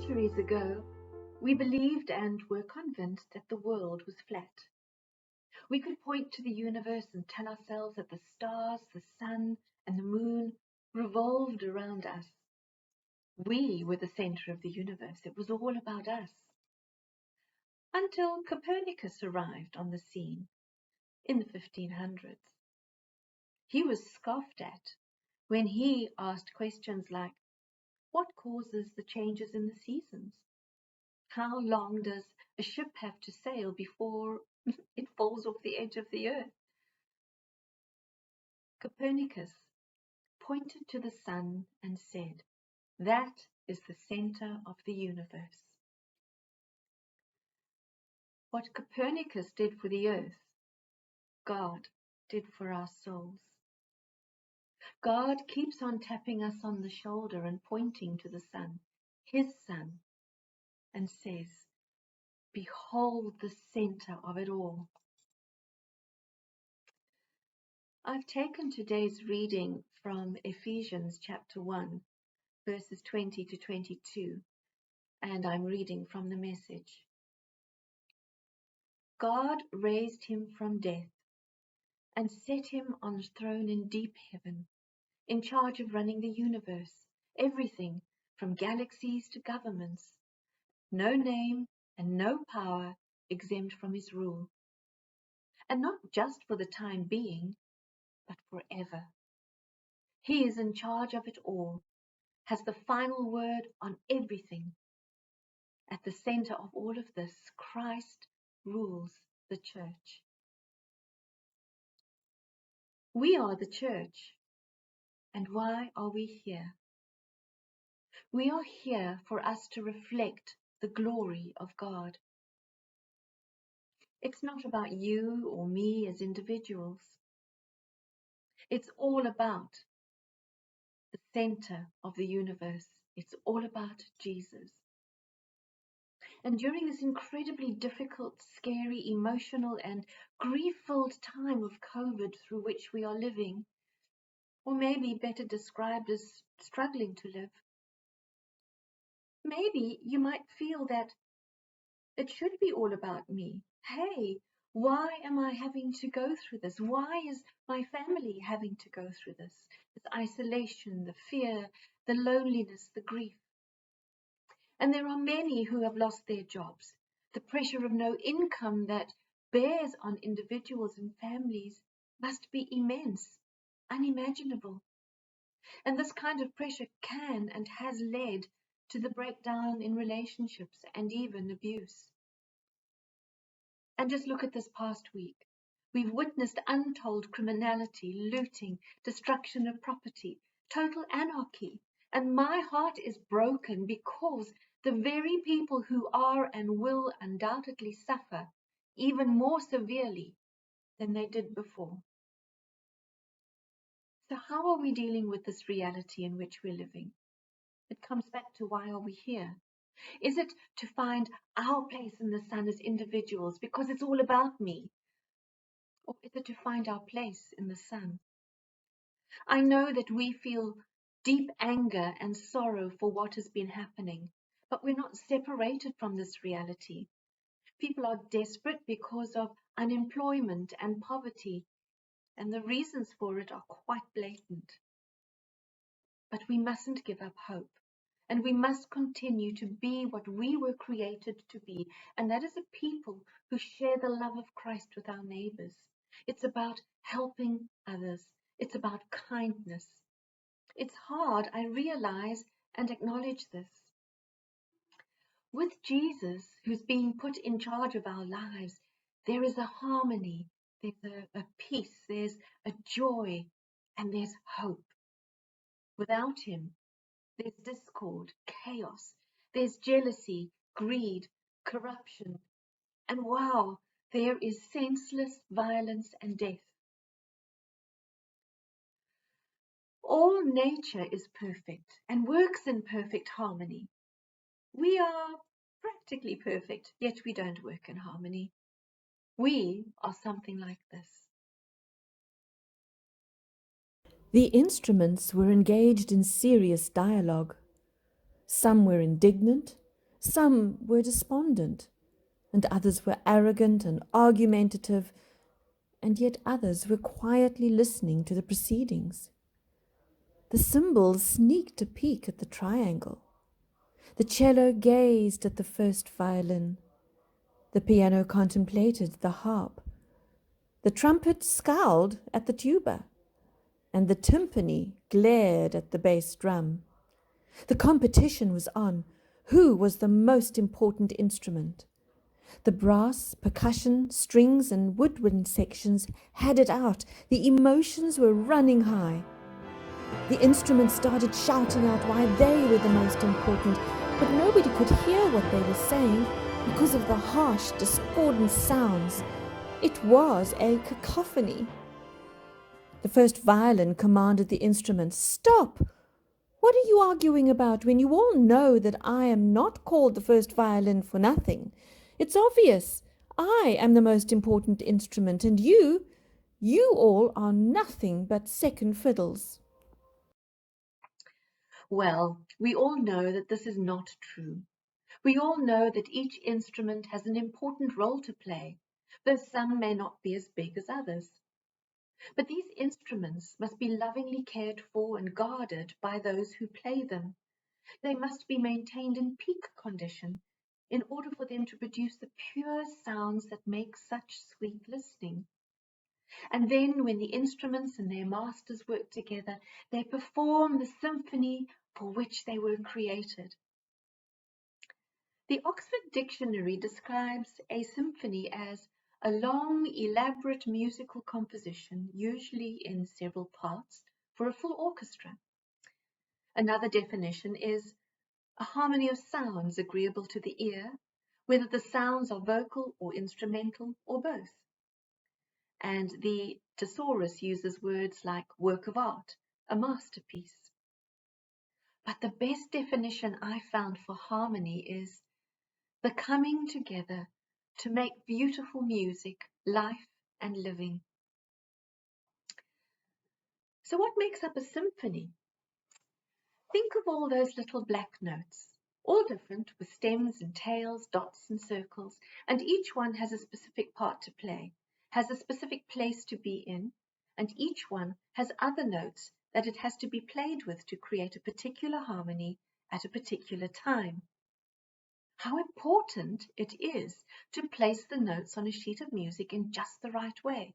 Centuries ago, we believed and were convinced that the world was flat. We could point to the universe and tell ourselves that the stars, the sun, and the moon revolved around us. We were the center of the universe. It was all about us. Until Copernicus arrived on the scene in the 1500s. He was scoffed at when he asked questions like, what causes the changes in the seasons? How long does a ship have to sail before it falls off the edge of the earth? Copernicus pointed to the sun and said, that is the center of the universe. What Copernicus did for the earth, God did for our souls. God keeps on tapping us on the shoulder and pointing to the sun, his sun, and says, behold the center of it all. I've taken today's reading from Ephesians chapter 1, verses 20 to 22, and I'm reading from the Message. God raised him from death and set him on a throne in deep heaven, in charge of running the universe, everything from galaxies to governments, no name and no power exempt from his rule. And not just for the time being, but forever. He is in charge of it all, has the final word on everything. At the center of all of this, Christ rules the church. We are the church. And why are we here? We are here for us to reflect the glory of God. It's not about you or me as individuals. It's all about the center of the universe. It's all about Jesus. And during this incredibly difficult, scary, emotional, and grief-filled time of COVID through which we are living, or maybe better described as struggling to live, maybe you might feel that it should be all about me. Hey, why am I having to go through this? Why is my family having to go through this? This isolation, the fear, the loneliness, the grief. And there are many who have lost their jobs. The pressure of no income that bears on individuals and families must be immense, unimaginable. And this kind of pressure can and has led to the breakdown in relationships and even abuse. And just look at this past week. We've witnessed untold criminality, looting, destruction of property, total anarchy. And my heart is broken because the very people who are and will undoubtedly suffer even more severely than they did before. So how are we dealing with this reality in which we're living? It comes back to, why are we here? Is it to find our place in the sun as individuals because it's all about me? Or is it to find our place in the sun? I know that we feel deep anger and sorrow for what has been happening, but we're not separated from this reality. People are desperate because of unemployment and poverty, and the reasons for it are quite blatant. But we mustn't give up hope, and we must continue to be what we were created to be, and that is a people who share the love of Christ with our neighbors. It's about helping others. It's about kindness. It's hard, I realize and acknowledge this. With Jesus, who's being put in charge of our lives, there is a harmony, there's a peace, there's a joy, and there's hope. Without him, there's discord, chaos, there's jealousy, greed, corruption, and wow, there is senseless violence and death. All nature is perfect and works in perfect harmony. We are practically perfect, yet we don't work in harmony. We are something like this. The instruments were engaged in serious dialogue. Some were indignant, Some were despondent, and others were arrogant and argumentative, and yet others were quietly listening to the proceedings. The cymbals sneaked a peek at the triangle. The cello gazed at the first violin. The piano contemplated the harp. The trumpet scowled at the tuba, and the timpani glared at the bass drum. The competition was on. Who was the most important instrument? The brass, percussion, strings, and woodwind sections had it out. The emotions were running high. The instruments started shouting out why they were the most important, but nobody could hear what they were saying because of the harsh, discordant sounds. It was a cacophony. The first violin commanded the instruments, "Stop! What are you arguing about when you all know that I am not called the first violin for nothing? It's obvious. I am the most important instrument, and you all are nothing but second fiddles." Well, we all know that this is not true. We all know that each instrument has an important role to play, though some may not be as big as others. But these instruments must be lovingly cared for and guarded by those who play them. They must be maintained in peak condition in order for them to produce the pure sounds that make such sweet listening. And then, when the instruments and their masters work together, they perform the symphony for which they were created. The Oxford Dictionary describes a symphony as a long, elaborate musical composition, usually in several parts, for a full orchestra. Another definition is a harmony of sounds agreeable to the ear, whether the sounds are vocal or instrumental or both. And the thesaurus uses words like work of art, a masterpiece. But the best definition I found for harmony is the coming together to make beautiful music, life and living. So what makes up a symphony? Think of all those little black notes, all different with stems and tails, dots and circles, and each one has a specific part to play, has a specific place to be in, and each one has other notes that it has to be played with to create a particular harmony at a particular time. How important it is to place the notes on a sheet of music in just the right way.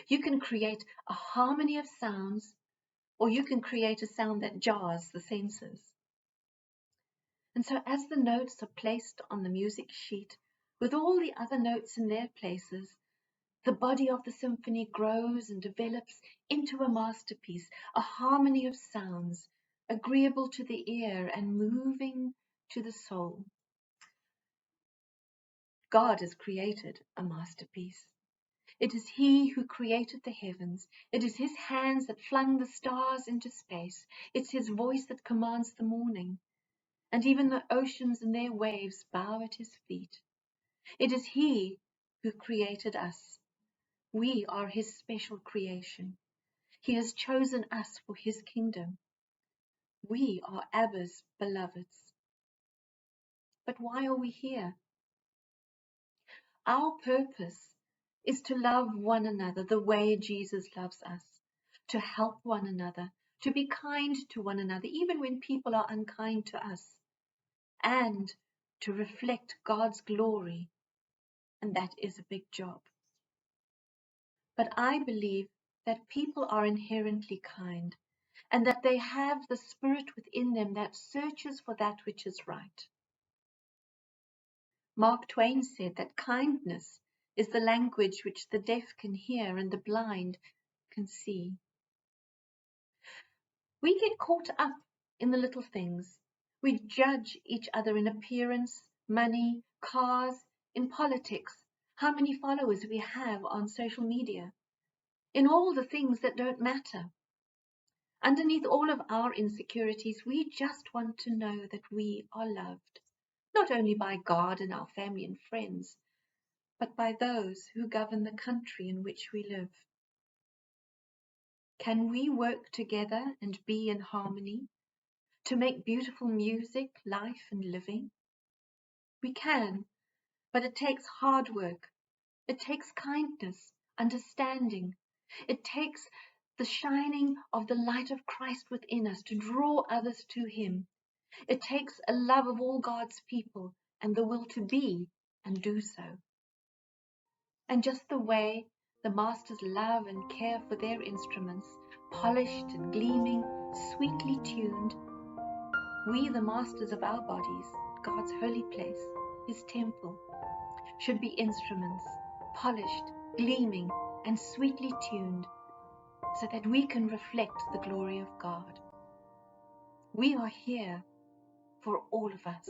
You can create a harmony of sounds, or you can create a sound that jars the senses. And so as the notes are placed on the music sheet, with all the other notes in their places, the body of the symphony grows and develops into a masterpiece, a harmony of sounds, agreeable to the ear and moving to the soul. God has created a masterpiece. It is He who created the heavens. It is His hands that flung the stars into space. It's His voice that commands the morning. And even the oceans and their waves bow at His feet. It is He who created us. We are His special creation. He has chosen us for His kingdom. We are Abba's beloveds. But why are we here? Our purpose is to love one another the way Jesus loves us, to help one another, to be kind to one another, even when people are unkind to us, and to reflect God's glory. And that is a big job. But I believe that people are inherently kind, and that they have the spirit within them that searches for that which is right. Mark Twain said that kindness is the language which the deaf can hear and the blind can see. We get caught up in the little things. We judge each other in appearance, money, cars, in politics, how many followers we have on social media, in all the things that don't matter. Underneath all of our insecurities, we just want to know that we are loved, not only by God and our family and friends, but by those who govern the country in which we live. Can we work together and be in harmony to make beautiful music, life and living? We can, but it takes hard work. It takes kindness, understanding. It takes the shining of the light of Christ within us to draw others to Him. It takes a love of all God's people and the will to be and do so. And just the way the masters love and care for their instruments, polished and gleaming, sweetly tuned, we, the masters of our bodies, God's holy place, His temple, should be instruments, polished, gleaming, and sweetly tuned, so that we can reflect the glory of God. We are here for all of us.